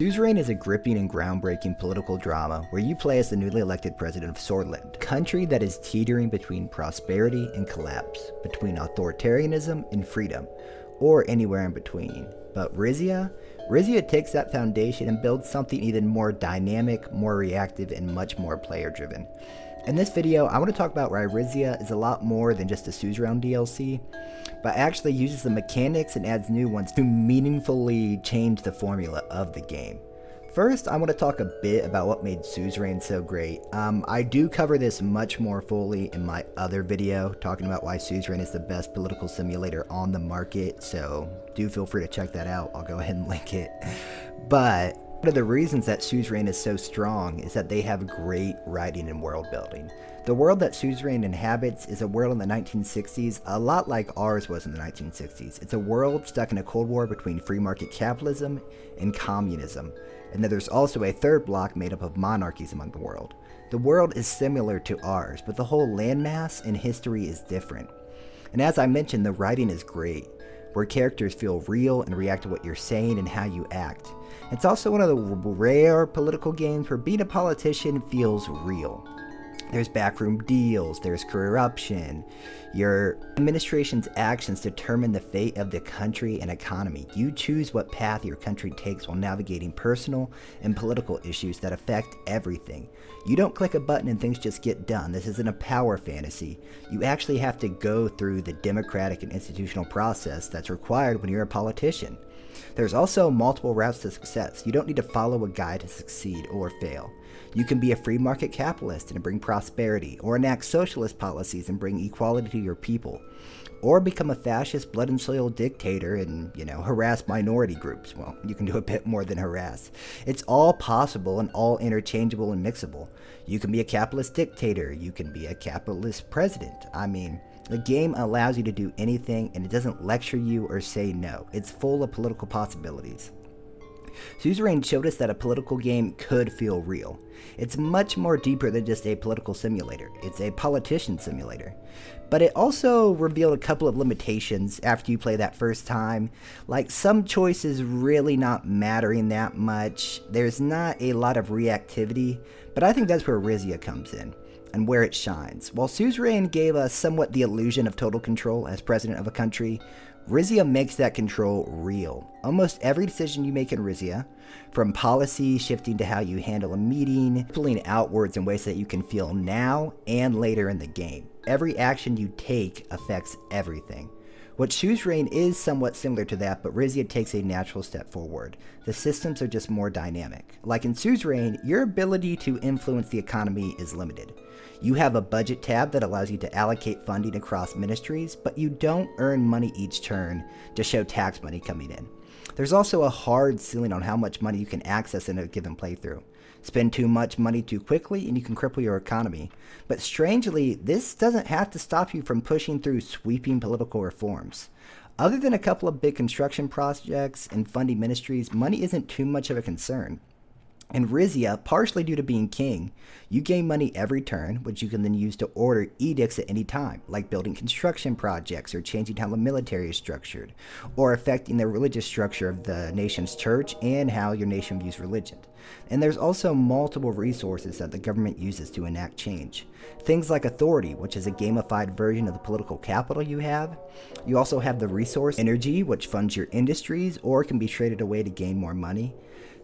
Suzerain is a gripping and groundbreaking political drama where you play as the newly elected president of Sordland, a country that is teetering between prosperity and collapse, between authoritarianism and freedom, or anywhere in between. But Rizia takes that foundation and builds something even more dynamic, more reactive, and much more player-driven. In this video, I want to talk about why Rizia is a lot more than just a Suzerain DLC, but actually uses the mechanics and adds new ones to meaningfully change the formula of the game. First, I want to talk a bit about what made Suzerain so great. I do cover this much more fully in my other video, talking about why Suzerain is the best political simulator on the market, so do feel free to check that out. I'll go ahead and link it. But one of the reasons that Suzerain is so strong is that they have great writing and world building. The world that Suzerain inhabits is a world in the 1960s, a lot like ours was in the 1960s. It's a world stuck in a cold war between free market capitalism and communism. And then there's also a third block made up of monarchies among the world. The world is similar to ours, but the whole landmass and history is different. And as I mentioned, the writing is great, where characters feel real and react to what you're saying and how you act. It's also one of the rare political games where being a politician feels real. There's backroom deals, there's corruption. Your administration's actions determine the fate of the country and economy. You choose what path your country takes while navigating personal and political issues that affect everything. You don't click a button and things just get done. This isn't a power fantasy. You actually have to go through the democratic and institutional process that's required when you're a politician. There's also multiple routes to success. You don't need to follow a guide to succeed or fail. You can be a free market capitalist and bring prosperity, or enact socialist policies and bring equality to your people, or become a fascist, blood and soil dictator and, harass minority groups. Well, you can do a bit more than harass. It's all possible and all interchangeable and mixable. You can be a capitalist dictator. You can be a capitalist president. The game allows you to do anything, and it doesn't lecture you or say no. It's full of political possibilities. Suzerain showed us that a political game could feel real. It's much more deeper than just a political simulator. It's a politician simulator. But it also revealed a couple of limitations after you play that first time, like some choices really not mattering that much. There's not a lot of reactivity, but I think that's where Rizia comes in and where it shines. While Suzerain gave us somewhat the illusion of total control as president of a country, Rizia makes that control real. Almost every decision you make in Rizia, from policy shifting to how you handle a meeting, pulling outwards in ways that you can feel now and later in the game. Every action you take affects everything. What Suzerain is somewhat similar to that, but Rizia takes a natural step forward. The systems are just more dynamic. Like in Suzerain, your ability to influence the economy is limited. You have a budget tab that allows you to allocate funding across ministries, but you don't earn money each turn to show tax money coming in. There's also a hard ceiling on how much money you can access in a given playthrough. Spend too much money too quickly and you can cripple your economy. But strangely, this doesn't have to stop you from pushing through sweeping political reforms. Other than a couple of big construction projects and funding ministries, money isn't too much of a concern. In Rizia, partially due to being king, you gain money every turn, which you can then use to order edicts at any time, like building construction projects or changing how the military is structured, or affecting the religious structure of the nation's church and how your nation views religion. And there's also multiple resources that the government uses to enact change. Things like authority, which is a gamified version of the political capital you have. You also have the resource energy, which funds your industries or can be traded away to gain more money.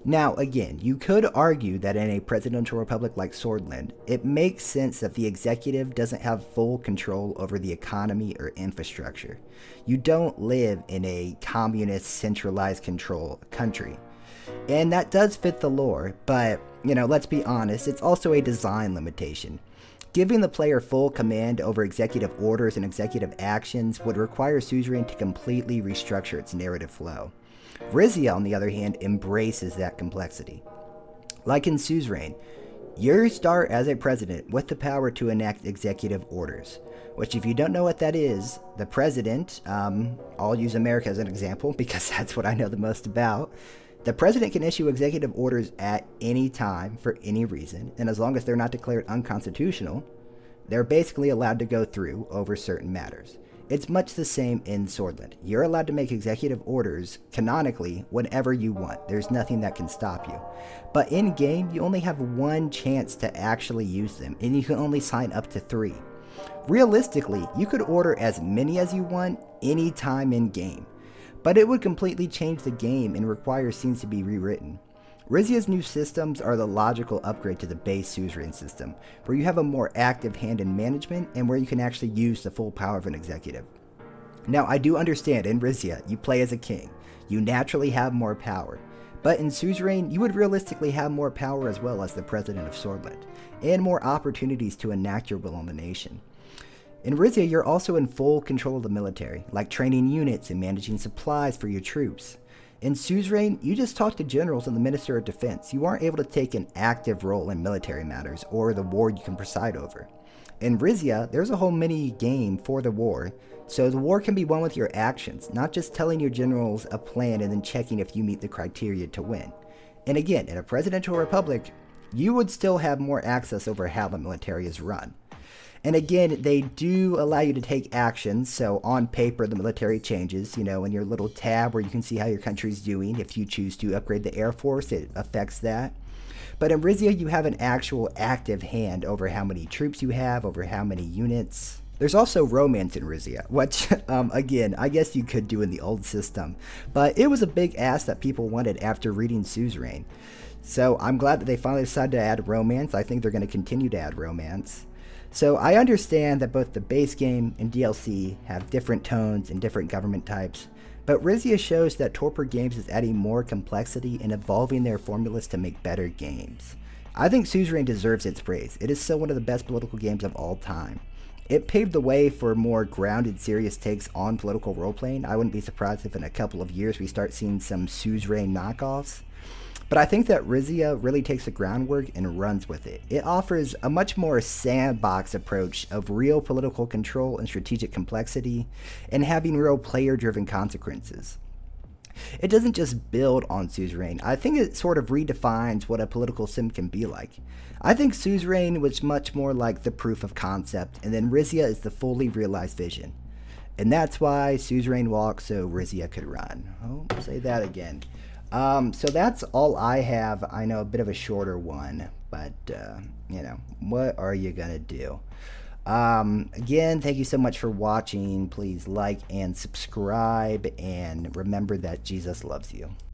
Now, again, you could argue that in a presidential republic like Sordland, it makes sense that the executive doesn't have full control over the economy or infrastructure. You don't live in a communist, centralized control country. And that does fit the lore, but, let's be honest, it's also a design limitation. Giving the player full command over executive orders and executive actions would require Suzerain to completely restructure its narrative flow. Rizia, on the other hand, embraces that complexity. Like in Suzerain, you start as a president with the power to enact executive orders, which if you don't know what that is, the president, I'll use America as an example because that's what I know the most about. The president can issue executive orders at any time for any reason, and as long as they're not declared unconstitutional, they're basically allowed to go through over certain matters. It's much the same in Swordland. You're allowed to make executive orders, canonically, whenever you want. There's nothing that can stop you. But in game, you only have one chance to actually use them, and you can only sign up to 3. Realistically, you could order as many as you want anytime in game, but it would completely change the game and require scenes to be rewritten. Rizia's new systems are the logical upgrade to the base Suzerain system, where you have a more active hand in management and where you can actually use the full power of an executive. Now, I do understand in Rizia, you play as a king. You naturally have more power. But in Suzerain, you would realistically have more power as well as the president of Swordland, and more opportunities to enact your will on the nation. In Rizia, you're also in full control of the military, like training units and managing supplies for your troops. In Suzerain, you just talk to generals and the Minister of Defense. You aren't able to take an active role in military matters or the war you can preside over. In Rizia, there's a whole mini game for the war, so the war can be won with your actions, not just telling your generals a plan and then checking if you meet the criteria to win. And again, in a presidential republic, you would still have more access over how the military is run. And again, they do allow you to take actions, so on paper the military changes, in your little tab where you can see how your country's doing. If you choose to upgrade the Air Force, it affects that. But in Rizia, you have an actual active hand over how many troops you have, over how many units. There's also romance in Rizia, which, again, I guess you could do in the old system, but it was a big ask that people wanted after reading Suzerain. So I'm glad that they finally decided to add romance. I think they're going to continue to add romance. So I understand that both the base game and DLC have different tones and different government types, but Rizia shows that Torpor Games is adding more complexity and evolving their formulas to make better games. I think Suzerain deserves its praise. It is still one of the best political games of all time. It paved the way for more grounded, serious takes on political role-playing. I wouldn't be surprised if in a couple of years we start seeing some Suzerain knockoffs. But I think that Rizia really takes the groundwork and runs with it. It offers a much more sandbox approach of real political control and strategic complexity, and having real player-driven consequences. It doesn't just build on Suzerain. I think it sort of redefines what a political sim can be like. I think Suzerain was much more like the proof of concept, and then Rizia is the fully realized vision. And that's why Suzerain walked so Rizia could run. I'll say that again. So that's all I have. I know a bit of a shorter one, but, what are you going to do? Again, thank you so much for watching. Please like and subscribe, and remember that Jesus loves you.